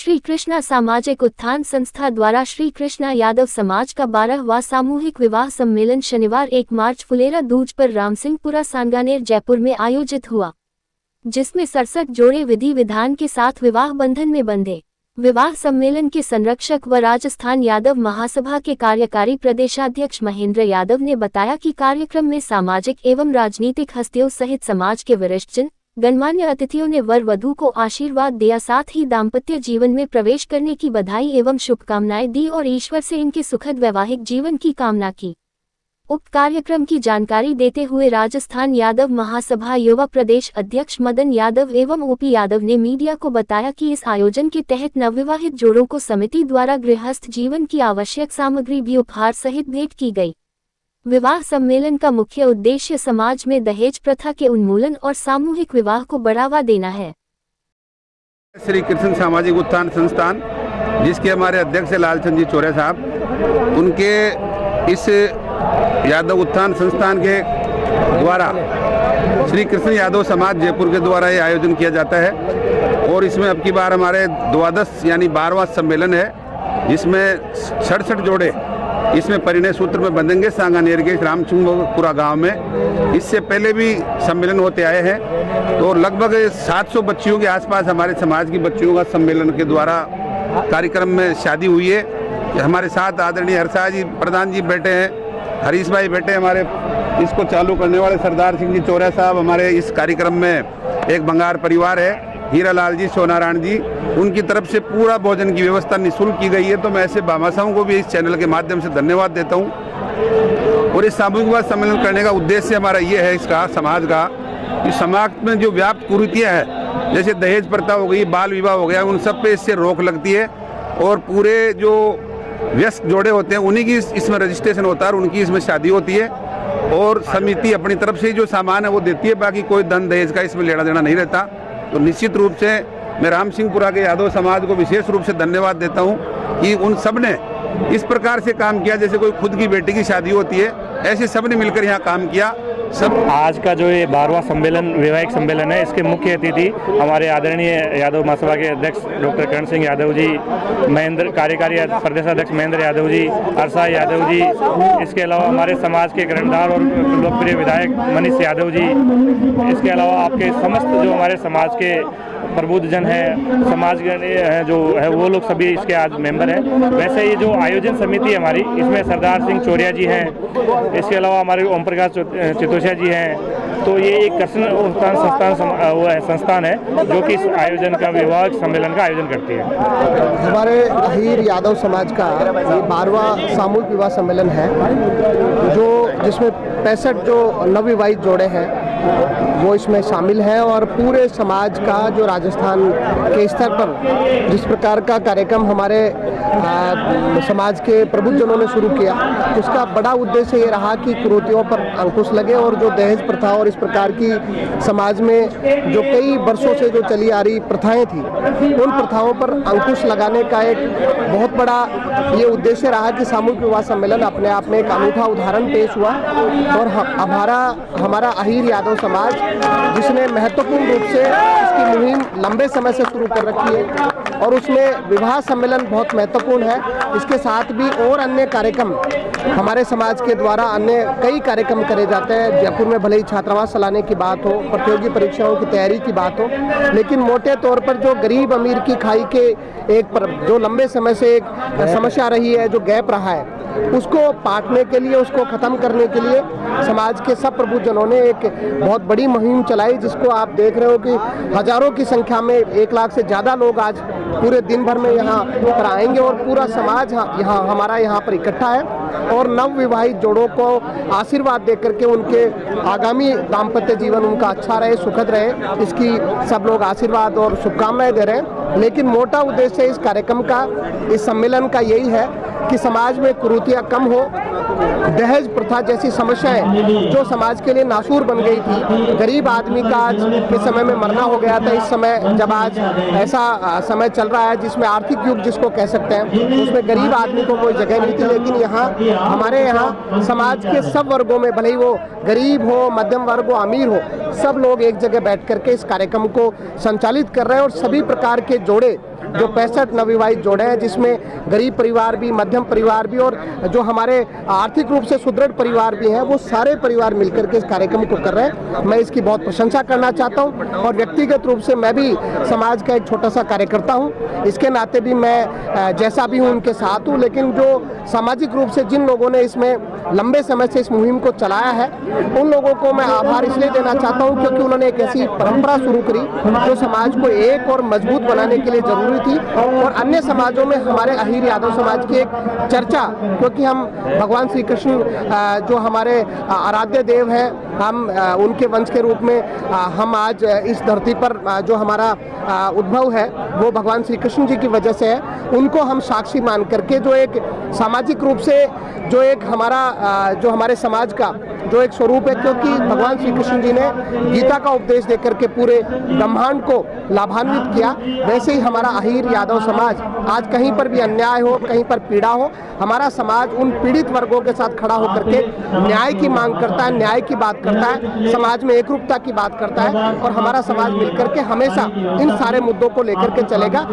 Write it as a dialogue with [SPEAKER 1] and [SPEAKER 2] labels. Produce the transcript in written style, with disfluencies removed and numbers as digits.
[SPEAKER 1] श्री कृष्णा सामाजिक उत्थान संस्था द्वारा श्री कृष्णा यादव समाज का 12वां सामूहिक विवाह सम्मेलन शनिवार 1 मार्च फुलेरा दूज पर रामसिंहपुरा सांगानेर जयपुर में आयोजित हुआ, जिसमें 67 जोड़े विधि विधान के साथ विवाह बंधन में बंधे। विवाह सम्मेलन के संरक्षक व राजस्थान यादव महासभा के कार्यकारी प्रदेशाध्यक्ष महेंद्र यादव ने बताया कि कार्यक्रम में सामाजिक एवं राजनीतिक हस्तियों सहित समाज के वरिष्ठजन, गणमान्य अतिथियों ने वर वधू को आशीर्वाद दिया, साथ ही दाम्पत्य जीवन में प्रवेश करने की बधाई एवं शुभकामनाएं दी और ईश्वर से इनके सुखद वैवाहिक जीवन की कामना की। उक्त कार्यक्रम की जानकारी देते हुए राजस्थान यादव महासभा युवा प्रदेश अध्यक्ष मदन यादव एवं ओपी यादव ने मीडिया को बताया कि इस आयोजन के तहत नवविवाहित जोड़ों को समिति द्वारा गृहस्थ जीवन की आवश्यक सामग्री भी उपहार सहित भेंट की गई। विवाह सम्मेलन का मुख्य उद्देश्य समाज में दहेज प्रथा के उन्मूलन और सामूहिक विवाह को बढ़ावा देना है।
[SPEAKER 2] श्री कृष्ण सामाजिक उत्थान संस्थान, जिसके हमारे अध्यक्ष लालचंद जी चौरे साहब, उनके इस यादव उत्थान संस्थान के द्वारा श्री कृष्ण यादव समाज जयपुर के द्वारा ये आयोजन किया जाता है और इसमें अब की बार हमारे द्वादश यानी 12वां सम्मेलन है, जिसमें 67 जोड़े इसमें परिणय सूत्र में बंधेंगे सांगानेर के रामसिंहपुरा गांव में। इससे पहले भी सम्मेलन होते आए हैं, तो लगभग 700 बच्चियों के आसपास हमारे समाज की बच्चियों का सम्मेलन के द्वारा कार्यक्रम में शादी हुई है। हमारे साथ आदरणीय हर्षा जी प्रधान जी बैठे हैं, हरीश भाई बैठे, हमारे इसको चालू करने वाले सरदार सिंह जी चौरा साहब, हमारे इस कार्यक्रम में एक बंगार परिवार है, हीरा लाल जी, सोनारायण जी, उनकी तरफ से पूरा भोजन की व्यवस्था निःशुल्क की गई है। तो मैं ऐसे भामाशाहों को भी इस चैनल के माध्यम से धन्यवाद देता हूँ। और इस सामूहिक विवाह सम्मेलन करने का उद्देश्य हमारा ये है, इसका समाज का, कि समाज में जो व्याप्त कुरीतियाँ हैं, जैसे दहेज प्रथा हो गई, बाल विवाह हो गया, उन सब पे इससे रोक लगती है और पूरे जो व्यस्त जोड़े होते हैं उन्हीं की इसमें रजिस्ट्रेशन होता है और उनकी इसमें शादी होती है और समिति अपनी तरफ से जो सामान है वो देती है, बाकी कोई धन दहेज का इसमें लेना देना नहीं रहता। तो निश्चित रूप से मैं रामसिंहपुरा के यादव समाज को विशेष रूप से धन्यवाद देता हूं कि उन सब ने इस प्रकार से काम किया, जैसे कोई खुद की बेटी की शादी होती है, ऐसे सब ने मिलकर यहाँ काम किया। सब
[SPEAKER 3] आज का जो ये 12वां सम्मेलन वैवाहिक सम्मेलन है, इसके मुख्य अतिथि हमारे आदरणीय यादव महासभा के अध्यक्ष डॉक्टर करण सिंह यादव जी, महेंद्र कार्यकारी प्रदेशाध्यक्ष महेंद्र यादव जी, हर्षा यादव जी, इसके अलावा हमारे समाज के ग्रंथकार और लोकप्रिय विधायक मनीष यादव जी, इसके अलावा आपके समस्त जो हमारे समाज के प्रबुद्धजन हैं, समाज हैं जो है, वो लोग सभी इसके आज मेंबर हैं। वैसे ये जो आयोजन समिति हमारी, इसमें सरदार सिंह चौरिया जी हैं, इसके अलावा हमारे ओम प्रकाश चितोसिया जी हैं। तो ये एक कृष्ण उत्थान संस्थान है जो कि इस आयोजन का विवाह सम्मेलन का आयोजन करती है।
[SPEAKER 4] हमारे अहीर यादव समाज का ये 12वां सामूहिक विवाह सम्मेलन है, जो जिसमें 65 जो नवविवाहित जोड़े हैं वो इसमें शामिल हैं और पूरे समाज का जो राजस्थान के स्तर पर जिस प्रकार का कार्यक्रम हमारे समाज के प्रबुद्धजनों ने शुरू किया, उसका बड़ा उद्देश्य ये रहा कि कुरीतियों पर अंकुश लगे और जो दहेज प्रथा और इस प्रकार की समाज में जो कई वर्षों से जो चली आ रही प्रथाएं थी, उन प्रथाओं पर अंकुश लगाने का एक बहुत बड़ा ये उद्देश्य रहा कि सामूहिक विवाह सम्मेलन अपने आप में एक अनूठा उदाहरण पेश हुआ। और हमारा अहीर यादव समाज, जिसने महत्वपूर्ण रूप से इसकी मुहिम लंबे समय से शुरू कर रखी है और उसमें विवाह सम्मेलन बहुत महत्वपूर्ण है। इसके साथ भी और अन्य कार्यक्रम हमारे समाज के द्वारा अन्य कई कार्यक्रम करे जाते हैं। जयपुर में भले ही छात्रावास चलाने की बात हो, प्रतियोगी परीक्षाओं की तैयारी की बात हो, लेकिन मोटे तौर पर जो गरीब अमीर की खाई के जो लंबे समय से एक समस्या रही है, जो गैप रहा है, उसको पाटने के लिए, उसको खत्म करने के लिए समाज के सब प्रबुद्धजनों ने एक बहुत बड़ी मुहिम चलाई, जिसको आप देख रहे हो कि हजारों की संख्या में 1 लाख से ज़्यादा लोग आज पूरे दिन भर में यहाँ पर आएंगे और पूरा समाज हमारा यहाँ पर इकट्ठा है और नव विवाहित जोड़ों को आशीर्वाद दे करके उनके आगामी दाम्पत्य जीवन उनका अच्छा रहे, सुखद रहे, इसकी सब लोग आशीर्वाद और शुभकामनाएं दे रहे हैं। लेकिन मोटा उद्देश्य इस कार्यक्रम का, इस सम्मेलन का यही है कि समाज में कुरीतियाँ कम हो, दहेज प्रथा जैसी समस्याएं जो समाज के लिए नासूर बन गई थी, गरीब आदमी का आज के समय में मरना हो गया था। इस समय जब आज ऐसा समय चल रहा है जिसमें आर्थिक युग जिसको कह सकते हैं, उसमें गरीब आदमी को कोई जगह नहीं थी, लेकिन हमारे यहाँ समाज के सब वर्गों में, भले ही वो गरीब हो, मध्यम वर्ग हो, अमीर हो, सब लोग एक जगह बैठ करके इस कार्यक्रम को संचालित कर रहे हैं और सभी प्रकार के जोड़े जो 65 नवविवाहित जोड़े हैं, जिसमें गरीब परिवार भी, मध्यम परिवार भी और जो हमारे आर्थिक रूप से सुदृढ़ परिवार भी हैं, वो सारे परिवार मिलकर के इस कार्यक्रम को कर रहे हैं। मैं इसकी बहुत प्रशंसा करना चाहता हूँ और व्यक्तिगत रूप से मैं भी समाज का एक छोटा सा कार्यकर्ता हूँ। इसके नाते भी मैं जैसा भी हूँ उनके साथ हूँ, लेकिन जो सामाजिक रूप से जिन लोगों ने इसमें लंबे समय से इस मुहिम को चलाया है, उन लोगों को मैं आभार इसलिए देना चाहता हूँ क्योंकि उन्होंने एक ऐसी परंपरा शुरू करी जो समाज को एक और मजबूत बनाने के लिए जरूरी थी। और अन्य समाजों में हमारे अहीर यादव समाज की एक चर्चा, क्योंकि हम भगवान श्री कृष्ण जो हमारे आराध्य देव हैं, हम उनके वंश के रूप में हम आज इस धरती पर जो हमारा उद्भव है वो भगवान श्री कृष्ण जी की वजह से है। उनको हम साक्षी मान करके जो एक सामाजिक रूप से जो एक हमारा जो हमारे समाज का जो एक स्वरूप है, क्योंकि भगवान श्री कृष्ण जी ने गीता का उपदेश देकर के पूरे ब्रह्मांड को लाभान्वित किया, वैसे ही हमारा अहीर यादव समाज आज कहीं पर भी अन्याय हो, कहीं पर पीड़ा हो, हमारा समाज उन पीड़ित वर्गों के साथ खड़ा होकर के न्याय की मांग करता है, न्याय की बात करता है, समाज में एकरूपता की बात करता है और हमारा समाज मिलकर के हमेशा इन सारे मुद्दों को लेकर के चलेगा।